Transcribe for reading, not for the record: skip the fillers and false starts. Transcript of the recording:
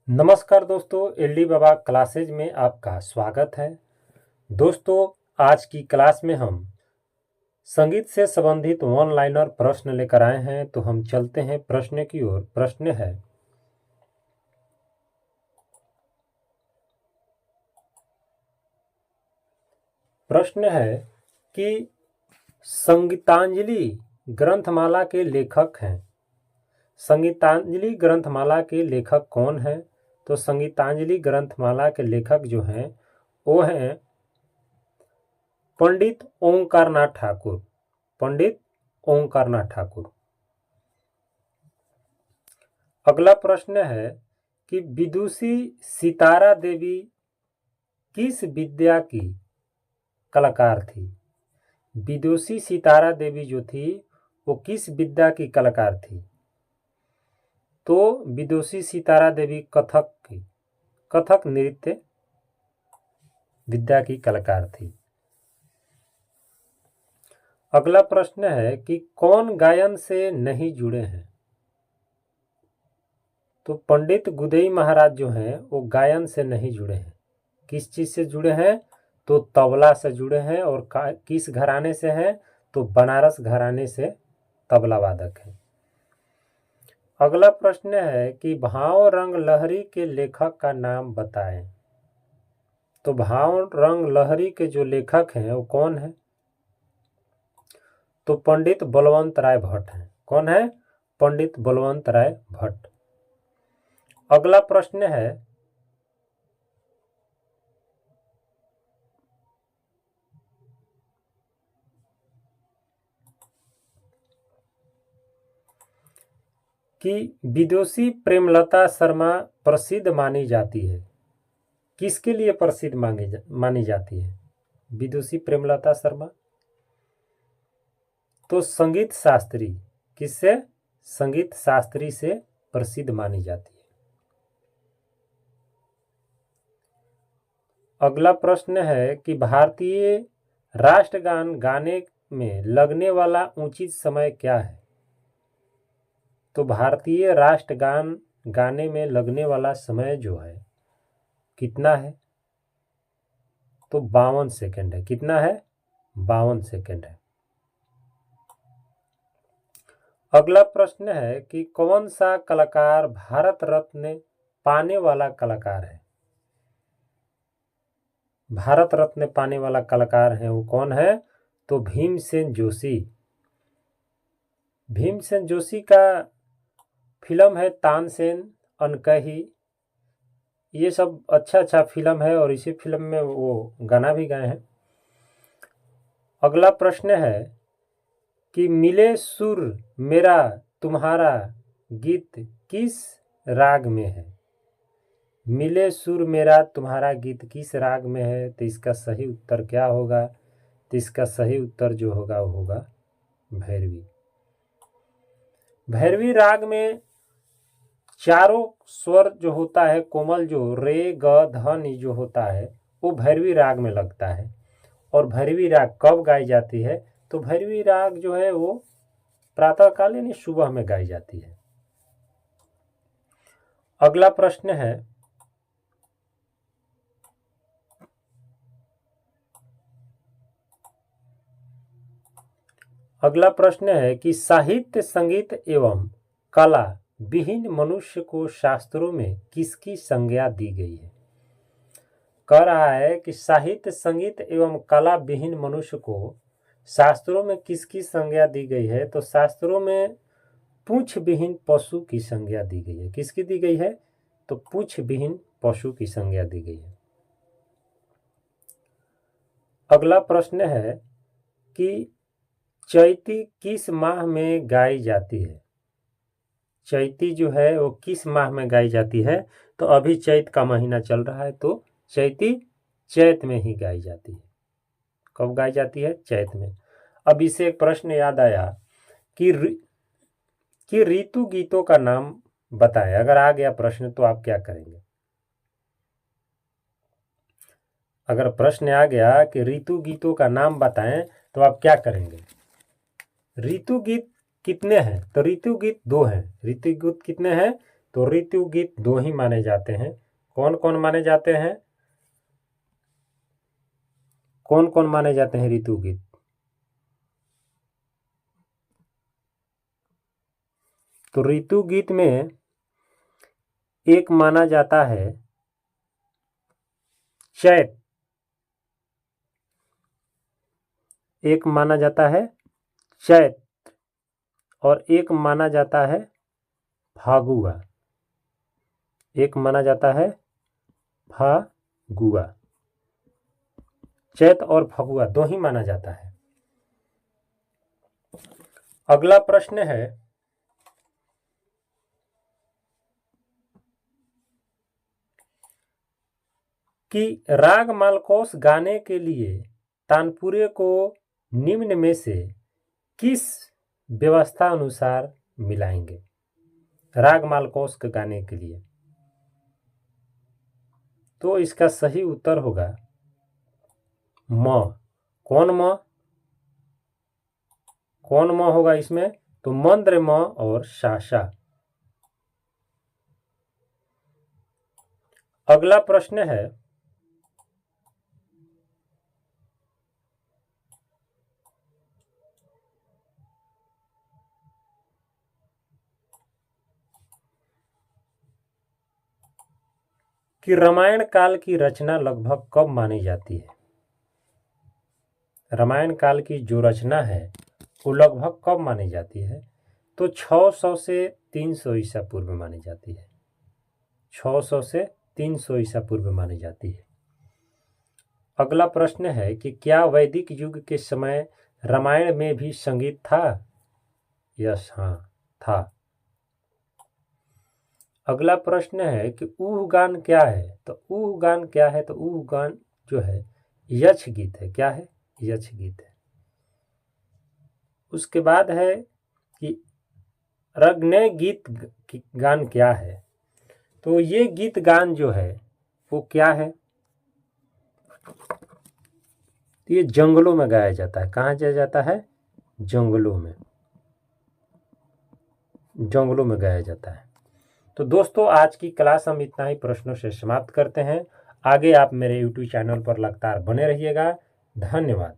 नमस्कार दोस्तों, एलडी बाबा क्लासेज में आपका स्वागत है। दोस्तों, आज की क्लास में हम संगीत से संबंधित वन लाइनर प्रश्न लेकर आए हैं। तो हम चलते हैं प्रश्न की ओर। प्रश्न है कि संगीतांजलि ग्रंथमाला के लेखक हैं। संगीतांजलि ग्रंथमाला के लेखक कौन हैं? तो संगीतांजलि ग्रंथमाला के लेखक जो हैं वो हैं पंडित ओंकारनाथ ठाकुर। पंडित ओंकारनाथ ठाकुर। अगला प्रश्न है कि विदुषी सितारा देवी किस विद्या की कलाकार थी? विदुषी सितारा देवी जो थी वो किस विद्या की कलाकार थी? तो विदुषी सितारा देवी कथक नृत्य विद्या की कलाकार थी। अगला प्रश्न है कि कौन गायन से नहीं जुड़े हैं? तो पंडित गुदई महाराज जो हैं वो गायन से नहीं जुड़े हैं। किस चीज से जुड़े हैं? तो तबला से जुड़े हैं। और किस घराने से हैं? तो बनारस घराने से तबला वादक है। अगला प्रश्न है कि भाव रंग लहरी के लेखक का नाम बताएं। तो भाव रंग लहरी के जो लेखक हैं वो कौन है? तो पंडित बलवंत राय भट्ट हैं। कौन है? पंडित बलवंत राय भट्ट। अगला प्रश्न है कि विदुषी प्रेमलता शर्मा प्रसिद्ध मानी जाती है। किसके लिए प्रसिद्ध मानी जाती है विदुषी प्रेमलता शर्मा? तो संगीत शास्त्री। किससे? संगीत शास्त्री से प्रसिद्ध मानी जाती है। अगला प्रश्न है कि भारतीय राष्ट्रगान गाने में लगने वाला उचित समय क्या है? तो भारतीय राष्ट्रगान गाने में लगने वाला समय जो है कितना है? तो 52 सेकंड है। कितना है? 52 सेकंड है। अगला प्रश्न है कि कौन सा कलाकार भारत रत्न पाने वाला कलाकार है? भारत रत्न पाने वाला कलाकार है वो कौन है? तो भीमसेन जोशी। भीमसेन जोशी का फिल्म है तानसेन, अनकही। ये सब अच्छा फिल्म है और इसी फिल्म में वो गाना भी गाए हैं। अगला प्रश्न है कि मिले सुर मेरा तुम्हारा गीत किस राग में है? मिले सुर मेरा तुम्हारा गीत किस राग में है? तो इसका सही उत्तर क्या होगा? तो इसका सही उत्तर जो होगा वो होगा भैरवी। भैरवी राग में चारों स्वर जो होता है कोमल, जो रे ग ध नि जो होता है वो भैरवी राग में लगता है। और भैरवी राग कब गाई जाती है? तो भैरवी राग जो है वो प्रातःकाल यानी सुबह में गाई जाती है। अगला प्रश्न है कि साहित्य संगीत एवं कला विहीन मनुष्य को शास्त्रों में किसकी संज्ञा दी गई है? कह रहा है कि साहित्य संगीत एवं कला विहीन मनुष्य को शास्त्रों में किसकी संज्ञा दी गई है? तो शास्त्रों में पूंछ विहीन पशु की संज्ञा दी गई है। किसकी दी गई है? तो पूंछ विहीन पशु की संज्ञा दी गई है। अगला प्रश्न है कि चैती किस माह में गाई जाती है? चैती जो है वो किस माह में गाई जाती है? तो अभी चैत का महीना चल रहा है तो चैती चैत में ही गाई जाती है। कब गाई जाती है? चैत में। अब इसे एक प्रश्न याद आया कि ऋतु गीतों का नाम बताएं। अगर आ गया प्रश्न तो आप क्या करेंगे? अगर प्रश्न आ गया कि ऋतु गीतों का नाम बताएं तो आप क्या करेंगे? ऋतु गीत कितने हैं? तो ऋतु गीत 2 हैं। ऋतु गीत कितने हैं? तो ऋतु गीत दो ही माने जाते हैं। कौन कौन माने जाते हैं? कौन कौन माने जाते हैं ऋतु गीत? तो ऋतु गीत में एक माना जाता है चैत, एक माना जाता है चैत और एक माना जाता है फागुआ, एक माना जाता है फागुआ। चैत और फगुआ दो ही माना जाता है। अगला प्रश्न है कि राग मालकोस गाने के लिए तानपुरे को निम्न में से किस व्यवस्था अनुसार मिलाएंगे? राग मालकोस के गाने के लिए तो इसका सही उत्तर होगा म। कौन म? कौन म होगा इसमें? तो मंद्र म और शासा। अगला प्रश्न है कि रामायण काल की रचना लगभग कब मानी जाती है? रामायण काल की जो रचना है वो लगभग कब मानी जाती है? तो 600 से 300 ईसा पूर्व मानी जाती है। 600 से 300 ईसा पूर्व मानी जाती है। अगला प्रश्न है कि क्या वैदिक युग के समय रामायण में भी संगीत था? यस, हाँ था। अगला प्रश्न है कि ऊह गान क्या है? तो ऊह गान क्या है? तो ऊह गान जो है यक्ष गीत है। क्या है? यक्ष गीत है। उसके बाद है कि रग्ने गीत गान क्या है? तो ये गीत गान जो है वो क्या है? तो ये जंगलों में गाया जाता है। कहाँ जाया जाता है? जंगलों में, जंगलों में गाया जाता है। तो दोस्तों आज की क्लास हम इतना ही प्रश्नों से समाप्त करते हैं। आगे आप मेरे YouTube चैनल पर लगातार बने रहिएगा। धन्यवाद।